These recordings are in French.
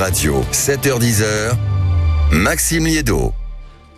Radio, 7h-10h, Maxime Liédot.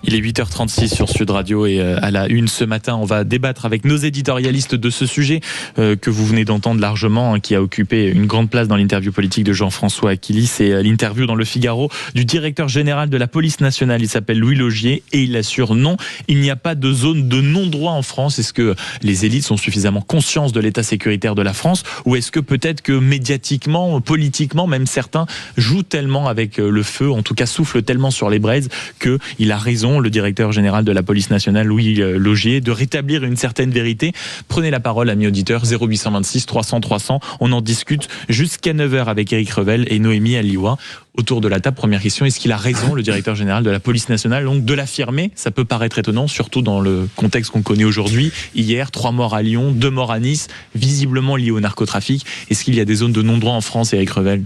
Il est 8h36 sur Sud Radio et à la une ce matin, on va débattre avec nos éditorialistes de ce sujet que vous venez d'entendre largement, qui a occupé une grande place dans l'interview politique de Jean-François Achilly. C'est l'interview dans Le Figaro du directeur général de la police nationale. Il s'appelle Louis Laugier et il assure non, il n'y a pas de zone de non-droit en France. Est-ce que les élites sont suffisamment conscientes de l'état sécuritaire de la France, ou est-ce que peut-être que médiatiquement, politiquement, même certains jouent tellement avec le feu, en tout cas soufflent tellement sur les braises, qu'il a raison, le directeur général de la police nationale, Louis Laugier, de rétablir une certaine vérité. Prenez la parole, amis auditeurs, 0826 300 300. On en discute jusqu'à 9h avec Éric Revel et Noémie Aliwa. Autour de la table, première question, est-ce qu'il a raison, le directeur général de la police nationale, donc de l'affirmer? Ça peut paraître étonnant, surtout dans le contexte qu'on connaît aujourd'hui. Hier, 3 morts à Lyon, 2 morts à Nice, visiblement liés au narcotrafic. Est-ce qu'il y a des zones de non-droit en France, Éric Revel?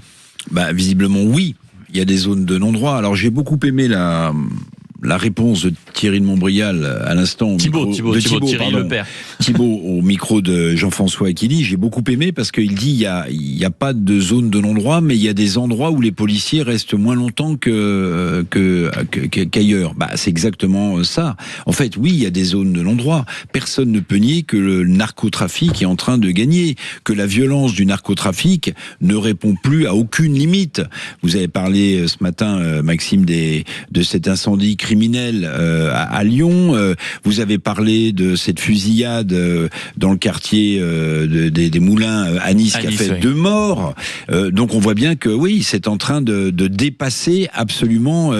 Visiblement, oui. Il y a des zones de non-droit. Alors, j'ai beaucoup aimé la réponse de Thierry de Montbrial à l'instant. Thierry Lepère. Thibault au micro de Jean-François Achilly. J'ai beaucoup aimé parce qu'il dit il y a pas de zone de non-droit, mais il y a des endroits où les policiers restent moins longtemps qu'ailleurs. C'est exactement ça. En fait, oui, il y a des zones de non-droit. Personne ne peut nier que le narcotrafic est en train de gagner, que la violence du narcotrafic ne répond plus à aucune limite. Vous avez parlé ce matin, Maxime, de cet incendie criminel à Lyon. Vous avez parlé de cette fusillade dans le quartier des Moulins à Nice qui a fait 2 morts. Donc on voit bien que oui, c'est en train de dépasser absolument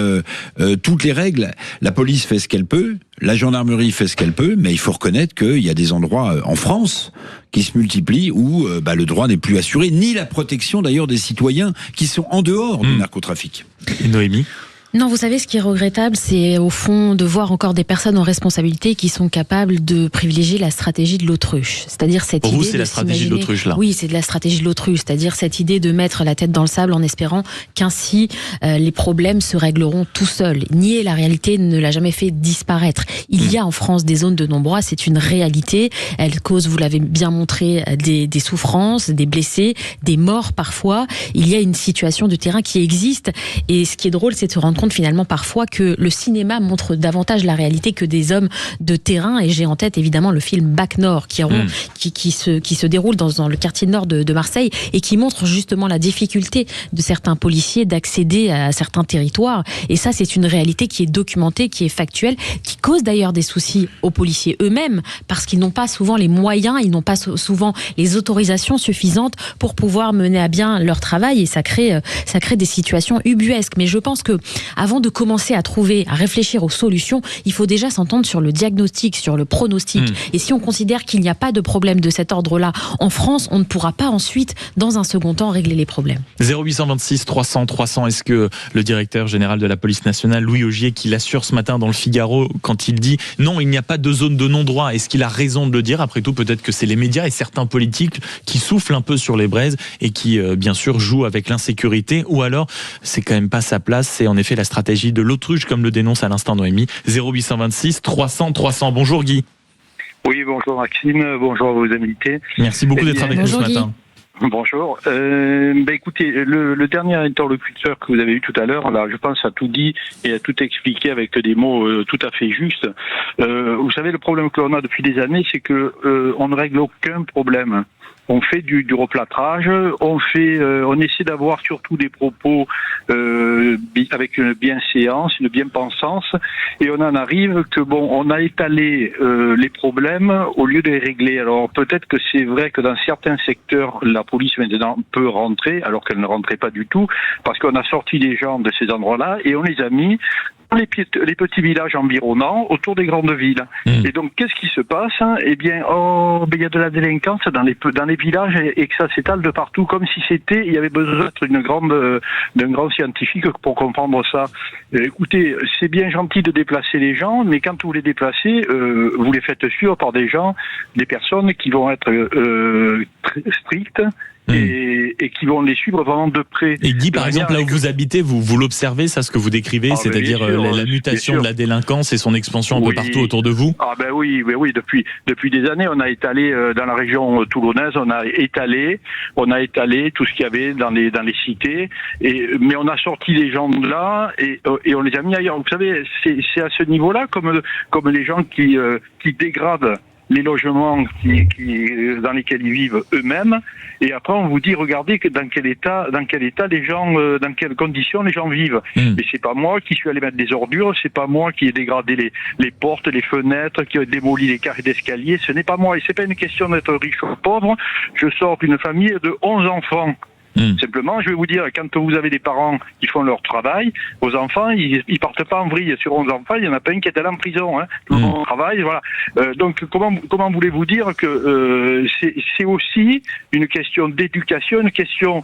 toutes les règles. La police fait ce qu'elle peut, la gendarmerie fait ce qu'elle peut, mais il faut reconnaître qu'il y a des endroits en France qui se multiplient où le droit n'est plus assuré, ni la protection d'ailleurs des citoyens qui sont en dehors du narcotrafic. Et Noémie ? Non, vous savez, ce qui est regrettable, c'est au fond de voir encore des personnes en responsabilité qui sont capables de privilégier la stratégie de l'autruche. C'est-à-dire cette idée. Pour vous, c'est la stratégie de l'autruche, là. Oui, c'est de la stratégie de l'autruche. C'est-à-dire cette idée de mettre la tête dans le sable en espérant qu'ainsi les problèmes se régleront tout seuls. Nier la réalité ne l'a jamais fait disparaître. Il y a en France des zones de non-droit, c'est une réalité. Elle cause, vous l'avez bien montré, des souffrances, des blessés, des morts parfois. Il y a une situation de terrain qui existe. Et ce qui est drôle, c'est de se rendre compte finalement parfois que le cinéma montre davantage la réalité que des hommes de terrain, et j'ai en tête évidemment le film Bac Nord qui se déroule dans le quartier nord de Marseille et qui montre justement la difficulté de certains policiers d'accéder à certains territoires, et ça c'est une réalité qui est documentée, qui est factuelle, qui cause d'ailleurs des soucis aux policiers eux-mêmes parce qu'ils n'ont pas souvent les moyens, ils n'ont pas souvent les autorisations suffisantes pour pouvoir mener à bien leur travail, et ça crée des situations ubuesques. Mais je pense que avant de commencer à réfléchir aux solutions, il faut déjà s'entendre sur le diagnostic, sur le pronostic. Et si on considère qu'il n'y a pas de problème de cet ordre-là en France, on ne pourra pas ensuite, dans un second temps, régler les problèmes. 0826 300 300, est-ce que le directeur général de la police nationale, Louis Laugier, qui l'assure ce matin dans Le Figaro, quand il dit non, il n'y a pas de zone de non-droit, est-ce qu'il a raison de le dire? Après tout, peut-être que c'est les médias et certains politiques qui soufflent un peu sur les braises et qui, bien sûr, jouent avec l'insécurité, ou alors c'est quand même pas sa place, c'est en effet la stratégie de l'autruche, comme le dénonce à l'instant Noémie. 0826 300 300. Bonjour Guy. Oui, bonjour Maxime, bonjour à vos invités. Merci beaucoup d'être avec nous ce matin. Bonjour. Écoutez, le dernier interlocuteur que vous avez eu tout à l'heure, là, je pense a tout dit et a tout expliqué avec des mots tout à fait justes. Vous savez, le problème que l'on a depuis des années, c'est que on ne règle aucun problème. On fait du replâtrage, on essaie d'avoir surtout des propos avec une bienséance, une bien-pensance, et on en arrive que on a étalé les problèmes au lieu de les régler. Alors peut-être que c'est vrai que dans certains secteurs, la police maintenant peut rentrer, alors qu'elle ne rentrait pas du tout, parce qu'on a sorti des gens de ces endroits-là et on les a mis dans les petits villages environnants autour des grandes villes. Et donc, qu'est-ce qui se passe? Eh bien, il y a de la délinquance dans les villages et que ça s'étale de partout, comme si il y avait besoin d'un grand scientifique pour comprendre ça. Écoutez, c'est bien gentil de déplacer les gens, mais quand vous les déplacez, vous les faites suivre par des personnes qui vont être très strictes, et qui vont les suivre vraiment de près. Et Guy, par exemple, là où vous habitez, vous l'observez, ça, ce que vous décrivez, c'est-à-dire la mutation de la délinquance et son expansion un peu partout autour de vous? Ah ben oui, depuis des années, on a étalé dans la région toulonnaise, on a étalé tout ce qu'il y avait dans les cités, mais on a sorti les gens de là et on les a mis ailleurs. Vous savez, c'est à ce niveau-là comme les gens qui dégradent les logements dans lesquels ils vivent eux-mêmes, et après on vous dit regardez dans quel état les gens, dans quelles conditions les gens vivent. Mais c'est pas moi qui suis allé mettre des ordures, c'est pas moi qui ai dégradé les portes, les fenêtres, qui ai démoli les carrés d'escalier, ce n'est pas moi. Et c'est pas une question d'être riche ou pauvre. Je sors d'une famille de 11 enfants. Simplement, je vais vous dire, quand vous avez des parents qui font leur travail, vos enfants, ils partent pas en vrille. Sur 11 enfants, il y en a pas un qui est allé en prison. Tout le monde travaille, voilà. Donc, comment voulez-vous dire que c'est aussi une question d'éducation, une question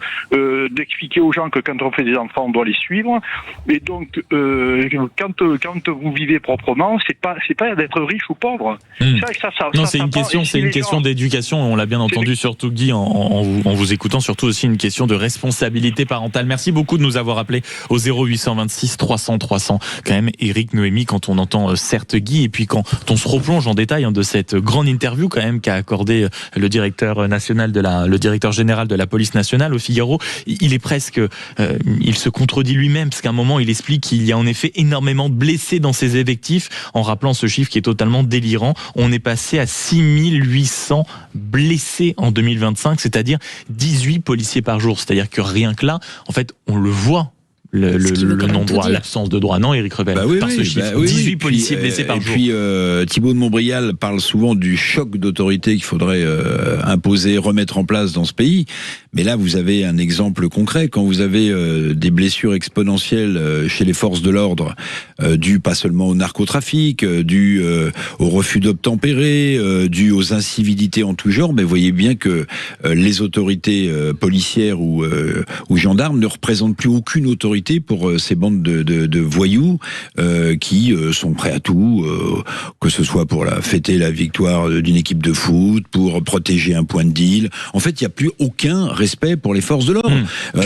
d'expliquer aux gens que quand on fait des enfants, on doit les suivre. Et donc, quand vous vivez proprement, c'est pas d'être riche ou pauvre. Non, c'est une question d'éducation. On l'a bien entendu, surtout Guy, en vous écoutant, surtout aussi une question de responsabilité parentale. Merci beaucoup de nous avoir appelé au 0826 300 300. Quand même, Éric, Noémie, quand on entend certes Guy, et puis quand on se replonge en détail de cette grande interview quand même qu'a accordé le directeur général de la police nationale au Figaro, il est presque, il se contredit lui-même, parce qu'à un moment il explique qu'il y a en effet énormément de blessés dans ses effectifs, en rappelant ce chiffre qui est totalement délirant. On est passé à 6800 blessés en 2025, c'est-à-dire 18 policiers par jour. C'est-à-dire que rien que là, en fait, on le voit, le non-droit, l'absence de droit. Non, Éric Revel, par ce chiffre, 18 policiers blessés par jour. Et puis Thibault de Montbrial parle souvent du choc d'autorité qu'il faudrait imposer, remettre en place dans ce pays. Mais là, vous avez un exemple concret. Quand vous avez des blessures exponentielles chez les forces de l'ordre, dues pas seulement au narcotrafic, dues au refus d'obtempérer, dues aux incivilités en tout genre, mais vous voyez bien que les autorités policières ou gendarmes ne représentent plus aucune autorité pour ces bandes de voyous qui sont prêts à tout, que ce soit pour fêter la victoire d'une équipe de foot, pour protéger un point de deal. En fait, il n'y a plus aucun respect pour les forces de l'ordre.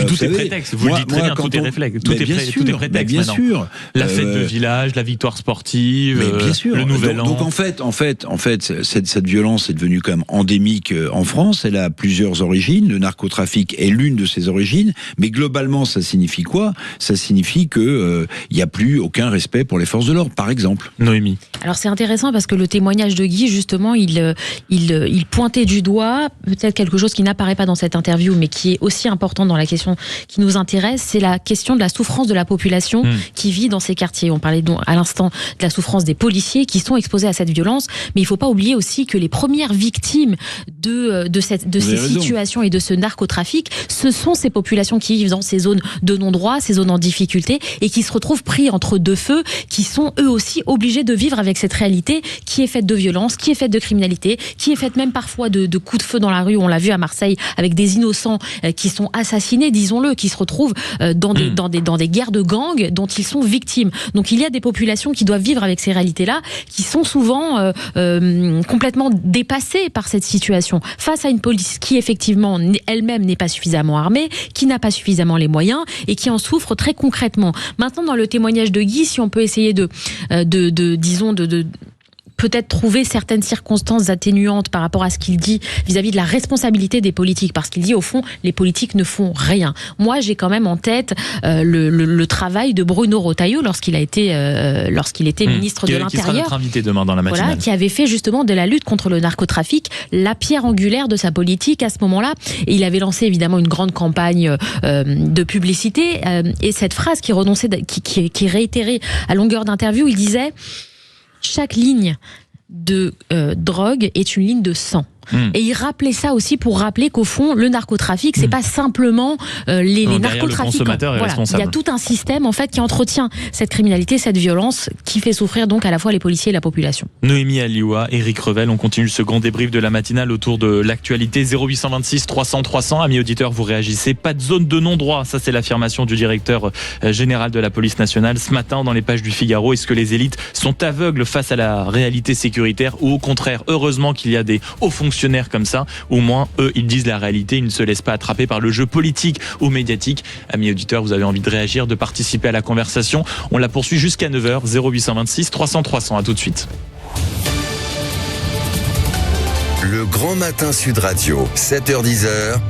Tout est prétexte, vous le dites très bien, tout est réflexe, tout est prétexte bien maintenant. Sûr. La fête de village, la victoire sportive, le nouvel an. Donc en fait, cette violence est devenue quand même endémique en France. Elle a plusieurs origines. Le narcotrafic est l'une de ses origines. Mais globalement, ça signifie quoi ? Ça signifie que il n'y a plus aucun respect pour les forces de l'ordre, par exemple. Noémie. Alors c'est intéressant parce que le témoignage de Guy, justement, il pointait du doigt peut-être quelque chose qui n'apparaît pas dans cette interview, mais qui est aussi important dans la question qui nous intéresse, c'est la question de la souffrance de la population qui vit dans ces quartiers. On parlait donc à l'instant de la souffrance des policiers qui sont exposés à cette violence, mais il ne faut pas oublier aussi que les premières victimes de ces situations et de ce narcotrafic, ce sont ces populations qui vivent dans ces zones de non-droit, ces zones en difficulté, et qui se retrouvent pris entre deux feux, qui sont eux aussi obligés de vivre avec cette réalité qui est faite de violence, qui est faite de criminalité, qui est faite même parfois de coups de feu dans la rue. On l'a vu à Marseille avec des innocents qui sont assassinés, disons-le, qui se retrouvent dans des guerres de gangs dont ils sont victimes. Donc il y a des populations qui doivent vivre avec ces réalités-là, qui sont souvent complètement dépassées par cette situation, face à une police qui effectivement elle-même n'est pas suffisamment armée, qui n'a pas suffisamment les moyens et qui en souffre très concrètement. Maintenant, dans le témoignage de Guy, si on peut essayer de peut-être trouver certaines circonstances atténuantes par rapport à ce qu'il dit vis-à-vis de la responsabilité des politiques, parce qu'il dit au fond les politiques ne font rien. Moi j'ai quand même en tête le travail de Bruno Retailleau lorsqu'il était ministre de l'Intérieur, qui sera notre invité demain dans la matinale, voilà, qui avait fait justement de la lutte contre le narcotrafic la pierre angulaire de sa politique à ce moment-là, et il avait lancé évidemment une grande campagne de publicité, et cette phrase qui est réitérée à longueur d'interview, il disait: chaque ligne de drogue est une ligne de sang. Et il rappelait ça aussi pour rappeler qu'au fond, le narcotrafic, c'est pas simplement les narcotrafiquants. Voilà, il y a tout un système en fait qui entretient cette criminalité, cette violence, qui fait souffrir donc à la fois les policiers et la population. Noémie Alioua, Éric Revel, on continue ce grand débrief de la matinale autour de l'actualité. 0826 300 300. Amis auditeurs, vous réagissez. Pas de zone de non-droit. Ça, c'est l'affirmation du directeur général de la police nationale ce matin dans les pages du Figaro. Est-ce que les élites sont aveugles face à la réalité sécuritaire, ou au contraire, heureusement qu'il y a des hauts fonctionnaires fonctionnaires comme ça, au moins, eux, ils disent la réalité, ils ne se laissent pas attraper par le jeu politique ou médiatique. Amis auditeurs, vous avez envie de réagir, de participer à la conversation. On la poursuit jusqu'à 9h, 0826 300 300. À tout de suite. Le Grand Matin Sud Radio, 7h-10h,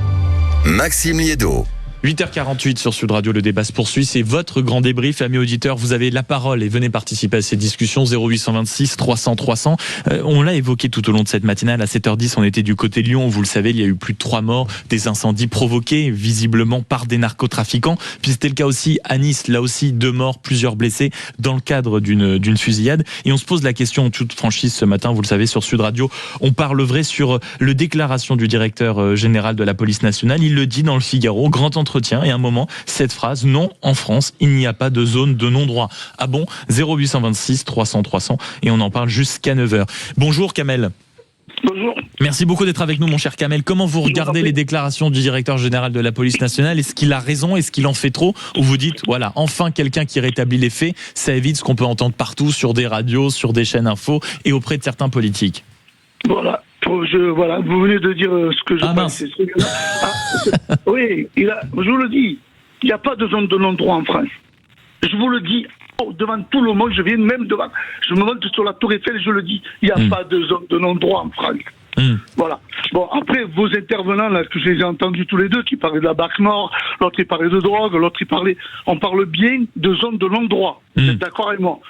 Maxime Liédo. 8h48 sur Sud Radio, le débat se poursuit. C'est votre grand débrief, amis auditeurs. Vous avez la parole et venez participer à ces discussions. 0826 300 300. On l'a évoqué tout au long de cette matinale. À 7h10, on était du côté de Lyon. Vous le savez, il y a eu plus de 3 morts, des incendies provoqués visiblement par des narcotrafiquants. Puis c'était le cas aussi à Nice. Là aussi, 2 morts, plusieurs blessés dans le cadre d'une fusillade. Et on se pose la question en toute franchise ce matin. Vous le savez, sur Sud Radio, on parle vrai sur le déclaration du directeur général de la police nationale. Il le dit dans le Figaro, grand entretien, et à un moment, cette phrase, non, en France, il n'y a pas de zone de non-droit. Ah bon? 0826 300 300, et on en parle jusqu'à 9h. Bonjour Kamel. Bonjour. Merci beaucoup d'être avec nous, mon cher Kamel. Comment vous regardez les déclarations du directeur général de la police nationale? Est-ce qu'il a raison? Est-ce qu'il en fait trop? Ou vous dites, voilà, enfin quelqu'un qui rétablit les faits, ça évite ce qu'on peut entendre partout sur des radios, sur des chaînes info et auprès de certains politiques? Voilà. Voilà, vous venez de dire ce que je pense. Oui, je vous le dis, il n'y a pas de zone de non-droit en France. Je vous le dis devant tout le monde, je me monte sur la Tour Eiffel et je le dis, il n'y a pas de zone de non-droit en France. Voilà. Bon, après, vos intervenants, là, que je les ai entendus tous les deux, qui parlaient de la BAC Nord, l'autre il parlait de drogue, l'autre il parlait... On parle bien de zone de non-droit. Vous êtes d'accord avec moi?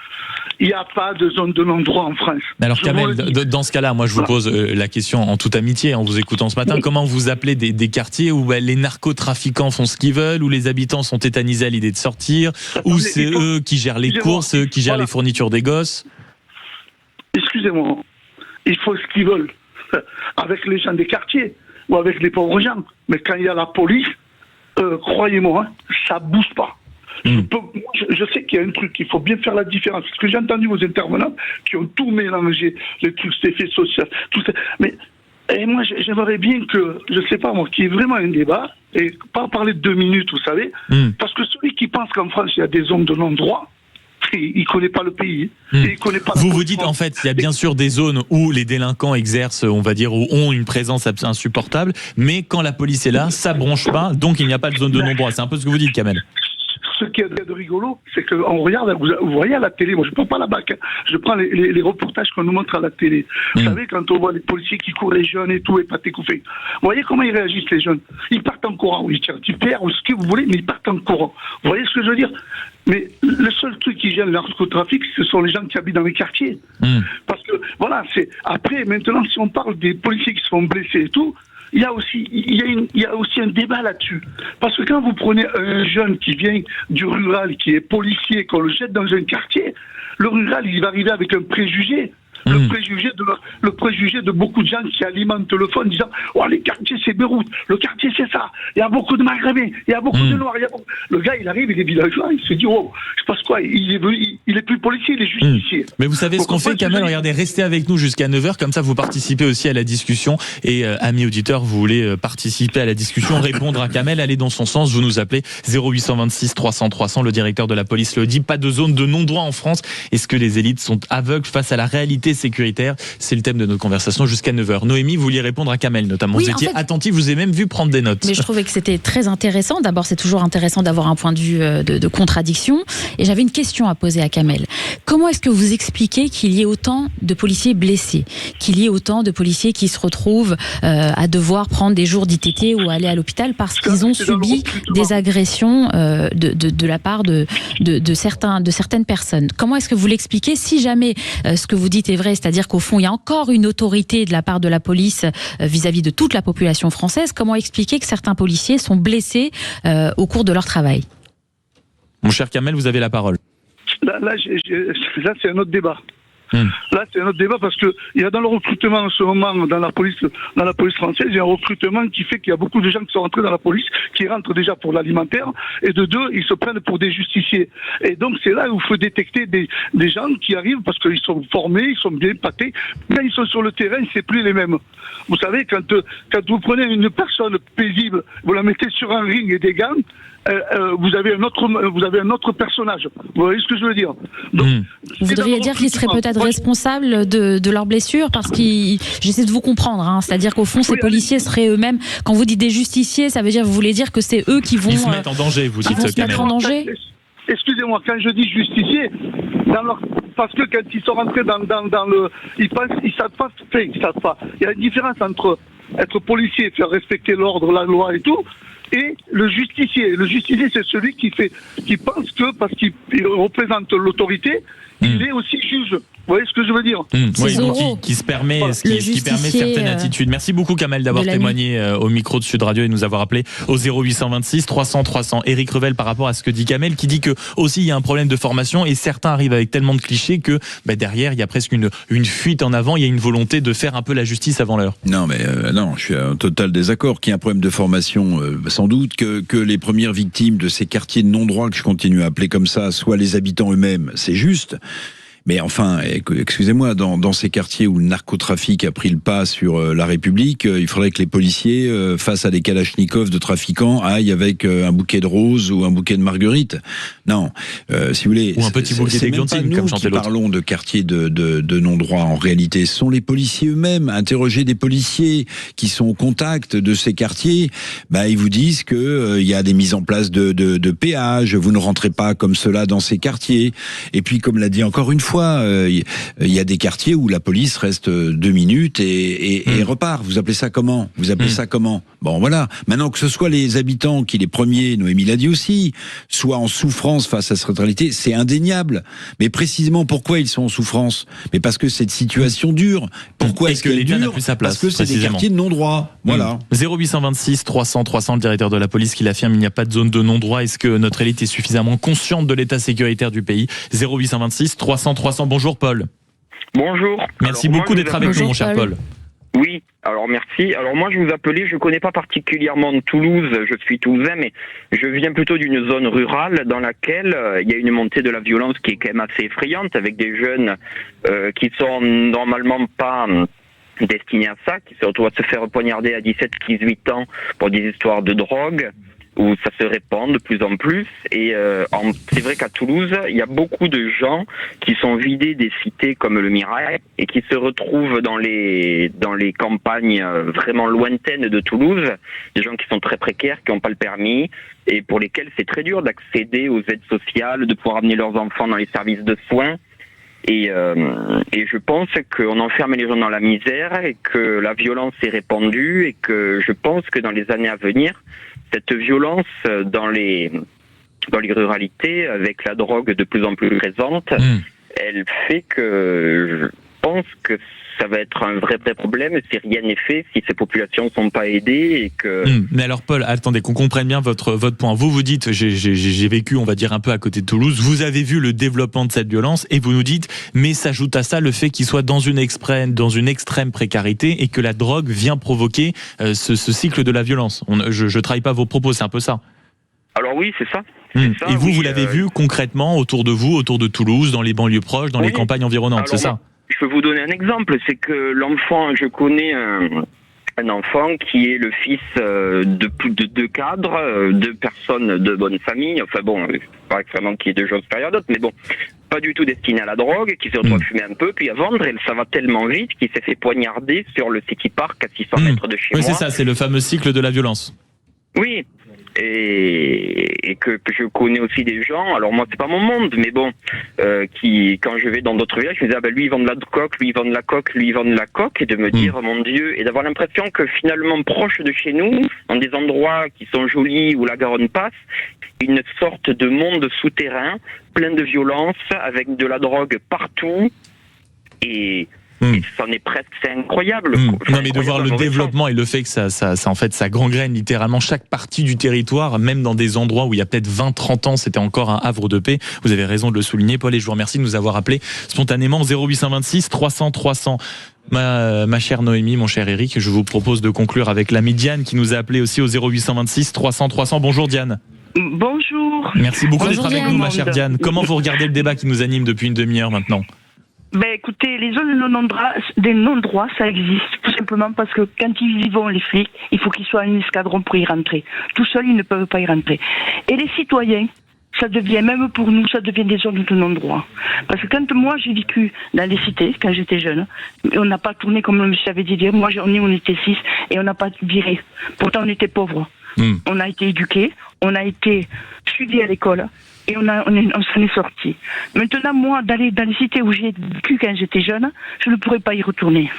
Il n'y a pas de zone de non-droit en France. Alors Kamel, dans ce cas-là, moi je vous pose la question en toute amitié, en vous écoutant ce matin, comment vous appelez des quartiers où les narcotrafiquants font ce qu'ils veulent, où les habitants sont tétanisés à l'idée de sortir, où c'est eux qui gèrent les courses, eux qui gèrent les fournitures des gosses? Excusez-moi, ils font ce qu'ils veulent avec les gens des quartiers ou avec les pauvres gens. Mais quand il y a la police, croyez-moi, ça bouge pas. Je sais qu'il y a un truc, il faut bien faire la différence. Parce que j'ai entendu vos intervenants qui ont tout mélangé, les trucs, ces effets sociaux, tout ça. Mais moi, j'aimerais bien que, je sais pas moi, qu'il y ait vraiment un débat, et pas parler de 2 minutes, vous savez, parce que celui qui pense qu'en France, il y a des zones de non-droit, il connaît pas le pays. Il connaît pas vous dites en fait, il y a bien sûr des zones où les délinquants exercent, on va dire, où ont une présence insupportable, mais quand la police est là, ça bronche pas, donc il n'y a pas de zone de non-droit. C'est un peu ce que vous dites, Kamel. Ce qui est de rigolo, c'est qu'on regarde, vous voyez à la télé, moi je ne prends pas la BAC, je prends les reportages qu'on nous montre à la télé. Vous savez, quand on voit les policiers qui courent les jeunes et tout, et pas t'écouffer. Vous voyez comment ils réagissent les jeunes? Ils partent en courant, oui, ils tirent du père ou ce que vous voulez, mais ils partent en courant. Vous voyez ce que je veux dire? Mais le seul truc qui gêne le narcotrafic, ce sont les gens qui habitent dans les quartiers. Parce que, voilà, c'est... Après, maintenant, si on parle des policiers qui se font blesser et tout, il y a aussi un débat là-dessus. Parce que quand vous prenez un jeune qui vient du rural, qui est policier, qu'on le jette dans un quartier, le rural, il va arriver avec un préjugé. Le préjugé de beaucoup de gens qui alimentent le fond en disant « Oh, les quartiers, c'est Beyrouth. Le quartier, c'est ça. Il y a beaucoup de Maghrébins. Il y a beaucoup de Noirs. Le gars, il arrive, il est villageois. Il se dit « Oh, je sais pas quoi. Il est plus policier, il est justicier. » Mais vous savez ce qu'on fait, Kamel? Regardez, restez avec nous jusqu'à 9h. Comme ça, vous participez aussi à la discussion. Et amis auditeurs, vous voulez participer à la discussion, répondre à Kamel, aller dans son sens, vous nous appelez 0826 300 300. Le directeur de la police le dit. Pas de zone de non-droit en France. Est-ce que les élites sont aveugles face à la réalité sécuritaire? C'est le thème de notre conversation jusqu'à 9h. Noémie, vous vouliez répondre à Kamel notamment. Oui, vous étiez attentif, vous avez même vu prendre des notes. Mais je trouvais que c'était très intéressant. D'abord, c'est toujours intéressant d'avoir un point de vue de contradiction. Et j'avais une question à poser à Kamel. Comment est-ce que vous expliquez qu'il y ait autant de policiers blessés, qu'il y ait autant de policiers qui se retrouvent à devoir prendre des jours d'ITT ou aller à l'hôpital parce qu'ils ont subi des agressions de la part de certaines personnes? Comment est-ce que vous l'expliquez si jamais ce que vous dites est vrai, c'est-à-dire qu'au fond, il y a encore une autorité de la part de la police vis-à-vis de toute la population française? Comment expliquer que certains policiers sont blessés au cours de leur travail? Mon cher Kamel, vous avez la parole. Là c'est un autre débat. Là, c'est un autre débat parce que il y a dans le recrutement en ce moment dans la police française, il y a un recrutement qui fait qu'il y a beaucoup de gens qui sont rentrés dans la police, qui rentrent déjà pour l'alimentaire, et de deux, ils se prennent pour des justiciers. Et donc, c'est là où il faut détecter des gens qui arrivent parce qu'ils sont formés, ils sont bien pâtés. Quand ils sont sur le terrain, c'est plus les mêmes. Vous savez, quand vous prenez une personne paisible, vous la mettez sur un ring et des gants, vous avez un autre personnage. Vous voyez ce que je veux dire? Donc, vous voudriez dire qu'ils seraient peut-être responsables de leurs blessures, parce qu'ils, j'essaie de vous comprendre, hein, c'est-à-dire qu'au fond, ces policiers seraient eux-mêmes, quand vous dites des justiciers, ça veut dire, vous voulez dire que c'est eux qui vont... Ils se mettent en danger, vous dites, se mettre en danger. Excusez-moi, quand je dis justicier, parce que quand ils sont rentrés dans le... Ils savent pas. Il y a une différence entre être policier et faire respecter l'ordre, la loi et tout, et le justicier. Le justicier, c'est celui qui pense que, parce qu'il représente l'autorité, il est aussi juge. Vous voyez ce que je veux dire? Oui, donc qui se permet, qui permet certaines attitudes. Merci beaucoup, Kamel, d'avoir témoigné au micro de Sud Radio et nous avoir appelé au 0826 300 300. Éric Revel, par rapport à ce que dit Kamel, qui dit que aussi il y a un problème de formation et certains arrivent avec tellement de clichés que derrière il y a presque une fuite en avant. Il y a une volonté de faire un peu la justice avant l'heure. Non, mais non, je suis en total désaccord. Qu'il y ait un problème de formation, sans doute que les premières victimes de ces quartiers de non-droit que je continue à appeler comme ça soient les habitants eux-mêmes, c'est juste. Mais enfin, excusez-moi, dans ces quartiers où le narcotrafic a pris le pas sur la République, il faudrait que les policiers, face à des kalachnikovs de trafiquants, aillent avec un bouquet de roses ou un bouquet de marguerites. Non, si vous voulez, ou un petit bouquet d'églantine, comme chantait l'autre. Parlons de quartiers de non-droit. En réalité, ce sont les policiers eux-mêmes. Interrogez des policiers qui sont au contact de ces quartiers, ils vous disent que il y a des mises en place de péages. Vous ne rentrez pas comme cela dans ces quartiers. Et puis, comme l'a dit encore une fois, il y a des quartiers où la police reste 2 minutes et repart. Vous appelez ça comment? Bon, voilà. Maintenant, que ce soit les habitants qui, les premiers, Noémie l'a dit aussi, soient en souffrance face à cette réalité, c'est indéniable. Mais précisément, pourquoi ils sont en souffrance? Mais parce que cette situation dure. Pourquoi est-ce que l'État n'a plus sa place? Parce que c'est des quartiers de non-droit. Voilà. 0826 300 300, le directeur de la police qui l'affirme, il n'y a pas de zone de non-droit. Est-ce que notre élite est suffisamment consciente de l'état sécuritaire du pays? 0826 300 300. Bonjour Paul. Bonjour. Merci beaucoup d'être avec nous, mon cher Paul. Oui, alors merci. Alors moi je vous appelais, je connais pas particulièrement Toulouse, je suis toulousain, mais je viens plutôt d'une zone rurale dans laquelle il y a une montée de la violence qui est quand même assez effrayante, avec des jeunes qui sont normalement pas destinés à ça, qui se retrouvent à se faire poignarder à 17-18 ans pour des histoires de drogue, où ça se répand de plus en plus. Et c'est vrai qu'à Toulouse, il y a beaucoup de gens qui sont vidés des cités comme le Mirail et qui se retrouvent dans les campagnes vraiment lointaines de Toulouse, des gens qui sont très précaires, qui n'ont pas le permis et pour lesquels c'est très dur d'accéder aux aides sociales, de pouvoir amener leurs enfants dans les services de soins. Et je pense qu'on enferme les gens dans la misère et que la violence est répandue et que je pense que dans les années à venir, cette violence dans les ruralités, avec la drogue de plus en plus présente, elle fait que je pense que ça va être un vrai problème si rien n'est fait, si ces populations ne sont pas aidées et que... Mais alors Paul, attendez, qu'on comprenne bien votre point. Vous dites, j'ai vécu, on va dire, un peu à côté de Toulouse, vous avez vu le développement de cette violence et vous nous dites, mais s'ajoute à ça le fait qu'il soit dans une extrême précarité et que la drogue vient provoquer ce cycle de la violence. Je trahis pas vos propos, c'est un peu ça. Alors oui, c'est ça. Et vous l'avez vu concrètement autour de vous, autour de Toulouse, dans les banlieues proches, dans les campagnes environnantes, c'est ça? Je peux vous donner un exemple, c'est que l'enfant, je connais un enfant qui est le fils de deux cadres, deux personnes de bonne famille, enfin bon, pas extrêmement qui est de choses supérieures à d'autres, mais bon, pas du tout destiné à la drogue, qui se retrouve à fumer un peu, puis à vendre, et ça va tellement vite qu'il s'est fait poignarder sur le City Park à 600 mètres de chez moi. Oui, c'est ça, c'est le fameux cycle de la violence. Oui, et que je connais aussi des gens, alors moi c'est pas mon monde, mais bon, qui quand je vais dans d'autres villages, je me dis lui il vend de la coque, lui il vend de la coque, lui il vend de la coque, et de me dire mon Dieu, et d'avoir l'impression que finalement proche de chez nous, dans des endroits qui sont jolis où la Garonne passe, une sorte de monde souterrain, plein de violence, avec de la drogue partout, et c'en est presque, c'est incroyable. Non mais de voir le développement et le fait que ça gangrène littéralement chaque partie du territoire, même dans des endroits où il y a peut-être 20-30 ans c'était encore un havre de paix. Vous avez raison de le souligner, Paul, et je vous remercie de nous avoir appelé spontanément 0826 300 300. Ma chère Noémie, mon cher Eric, je vous propose de conclure avec l'amie Diane qui nous a appelé aussi au 0826 300 300. Bonjour Diane. Bonjour. Merci beaucoup d'être avec Diane. nous, ma chère Diane. Comment vous regardez le débat qui nous anime depuis une demi-heure maintenant ? Écoutez, les zones des non-droits, ça existe. Tout simplement parce que quand ils y vont, les flics, il faut qu'ils soient un escadron pour y rentrer. Tout seuls, ils ne peuvent pas y rentrer. Et les citoyens, ça devient, même pour nous, ça devient des zones de non-droit. Parce que quand moi, j'ai vécu dans les cités, quand j'étais jeune, on n'a pas tourné comme le monsieur avait dit. Moi, on était 6 et on n'a pas viré. Pourtant, on était pauvres. On a été éduqués, on a été suivis à l'école et on s'en est sortis. Maintenant, moi, dans les cités où j'ai vécu quand j'étais jeune, je ne pourrais pas y retourner.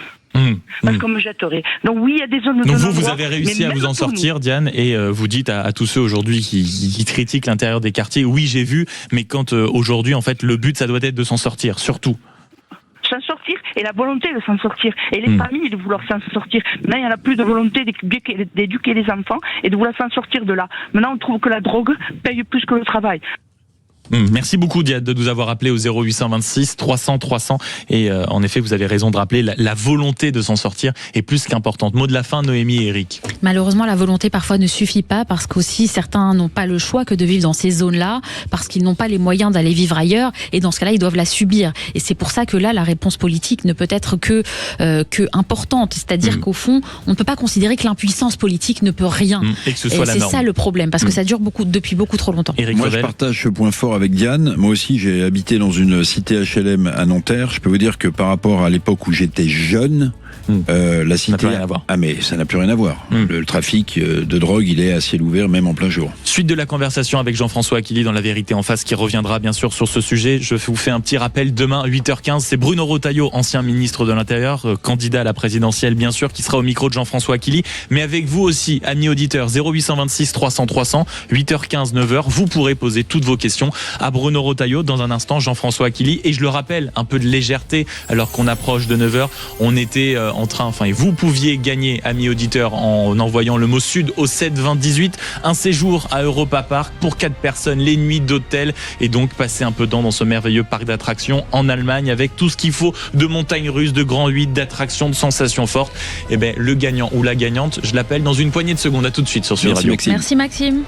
Parce qu'on me jetterait. Donc oui, il y a des zones de non-droit. Donc vous avez réussi à vous en sortir, Diane, et vous dites à tous ceux aujourd'hui qui critiquent l'intérieur des quartiers, oui, j'ai vu, mais quand aujourd'hui, en fait, le but, ça doit être de s'en sortir, surtout. S'en sortir et la volonté de s'en sortir et les familles de vouloir s'en sortir. Maintenant, il n'y en a plus de volonté d'éduquer les enfants et de vouloir s'en sortir de là. Maintenant, on trouve que la drogue paye plus que le travail. Merci beaucoup, Diane, de nous avoir appelé au 0826 300 300 et en effet vous avez raison de rappeler la volonté de s'en sortir est plus qu'importante. Mot de la fin, Noémie et Eric. Malheureusement, la volonté parfois ne suffit pas parce qu'aussi certains n'ont pas le choix que de vivre dans ces zones-là parce qu'ils n'ont pas les moyens d'aller vivre ailleurs et dans ce cas-là ils doivent la subir et c'est pour ça que là la réponse politique ne peut être que importante, c'est-à-dire qu'au fond on ne peut pas considérer que l'impuissance politique ne peut rien et que ce soit la norme. C'est ça le problème parce que ça dure depuis beaucoup trop longtemps. Eric Moi Revel. je partage ce point fort avec Diane. Moi aussi, j'ai habité dans une cité HLM à Nanterre. Je peux vous dire que par rapport à l'époque où j'étais jeune, la cité, ça n'a plus rien à voir. Ah mais ça n'a plus rien à voir. Le trafic de drogue, il est à ciel ouvert, même en plein jour. Suite de la conversation avec Jean-François Aquili dans La Vérité en face, qui reviendra bien sûr sur ce sujet. Je vous fais un petit rappel, demain 8h15, c'est Bruno Retailleau, ancien ministre de l'Intérieur, candidat à la présidentielle bien sûr, qui sera au micro de Jean-François Aquili, mais avec vous aussi, amis auditeurs, 0826 300 300, 8h15, 9h, vous pourrez poser toutes vos questions à Bruno Retailleau. Dans un instant, Jean-François Aquili, et je le rappelle, un peu de légèreté alors qu'on approche de 9h, on était en train, et vous pouviez gagner, amis auditeurs, en envoyant le mot Sud au 7 20 18, un séjour à Europa Park pour 4 personnes, les nuits d'hôtel, et donc passer un peu de temps dans ce merveilleux parc d'attractions en Allemagne avec tout ce qu'il faut de montagnes russes, de grands 8, d'attractions, de sensations fortes. Et le gagnant ou la gagnante, je l'appelle dans une poignée de secondes. À tout de suite sur Sud Radio. Maxime. Merci Maxime.